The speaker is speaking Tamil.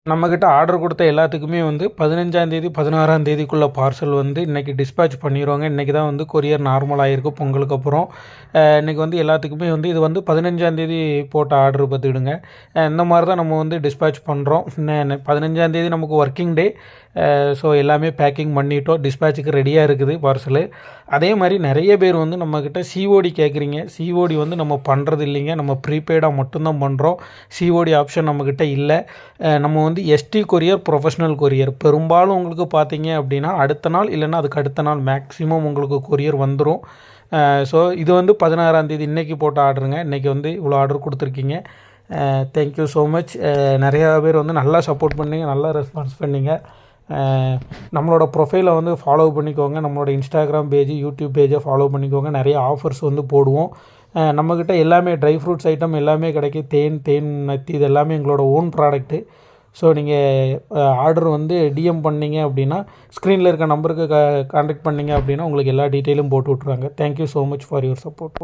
நம்மக்கிட்ட ஆர்டர் கொடுத்த எல்லாத்துக்குமே வந்து 15ஆந்தேதி 16ஆந்தேதிக்குள்ளே பார்சல் வந்து இன்றைக்கி டிஸ்பேட்ச் பண்ணிடுவாங்க. இன்றைக்கி தான் வந்து கொரியர் நார்மல் ஆகிருக்கு பொங்கலுக்கு அப்புறம். இன்றைக்கி வந்து எல்லாத்துக்குமே வந்து இது வந்து 15ஆந்தேதி போட்ட ஆர்டர் பார்த்துக்கிடுங்க. இந்த மாதிரி தான் நம்ம வந்து டிஸ்பேட்ச் பண்ணுறோம். 15ஆந்தேதி நமக்கு ஒர்க்கிங் டே. ஸோ எல்லாமே பேக்கிங் பண்ணிட்டோம். டிஸ்பேட்சுக்கு ரெடியாக இருக்குது பார்சலு. அதே மாதிரி நிறைய பேர் வந்து நம்மக்கிட்ட சிஓடி கேட்குறீங்க. சிஓடி வந்து நம்ம பண்ணுறது இல்லைங்க. நம்ம ப்ரீபெய்டாக மட்டும்தான் பண்ணுறோம். சிஓடி ஆப்ஷன் நம்மக்கிட்ட இல்லை. நம்ம வந்து எஸ்டி கொரியர், ப்ரொஃபஷ்னல் கொரியர். பெரும்பாலும் உங்களுக்கு பார்த்தீங்க அப்படின்னா அடுத்த நாள் இல்லைன்னா அதுக்கு அடுத்த நாள் மேக்ஸிமம் உங்களுக்கு கொரியர் வந்துடும். ஸோ இது வந்து 16ஆந்தேதி இன்றைக்கி போட்ட ஆர்டருங்க. இன்றைக்கி வந்து இவ்வளோ ஆர்டர் கொடுத்துருக்கீங்க. Thank you so much. நிறையா பேர் வந்து நல்லா சப்போர்ட் பண்ணிங்க, நல்லா ரெஸ்பான்ஸ் பண்ணிங்க. நம்மளோட ப்ரொஃபைலை வந்து ஃபாலோ பண்ணிக்கோங்க. நம்மளோட இன்ஸ்டாகிராம் பேஜ், யூடியூப் பேஜை ஃபாலோ பண்ணிக்கோங்க. நிறைய ஆஃபர்ஸ் வந்து போடுவோம். நம்மக்கிட்ட எல்லாமே ட்ரை ஃப்ரூட்ஸ் ஐட்டம் எல்லாமே கிடைக்கும். தேன் நத்தி இது எல்லாமே எங்களோட ஓன் ப்ராடக்ட்டு. ஸோ நீங்கள் ஆர்டர் வந்து டிஎம் பண்ணிங்க அப்படின்னா ஸ்க்ரீனில் இருக்க நம்பருக்கு கான்டாக்ட் பண்ணிங்க அப்படின்னா உங்களுக்கு எல்லா டீட்டெயிலும் போட்டு விட்ருவாங்க. Thank you so much for your support.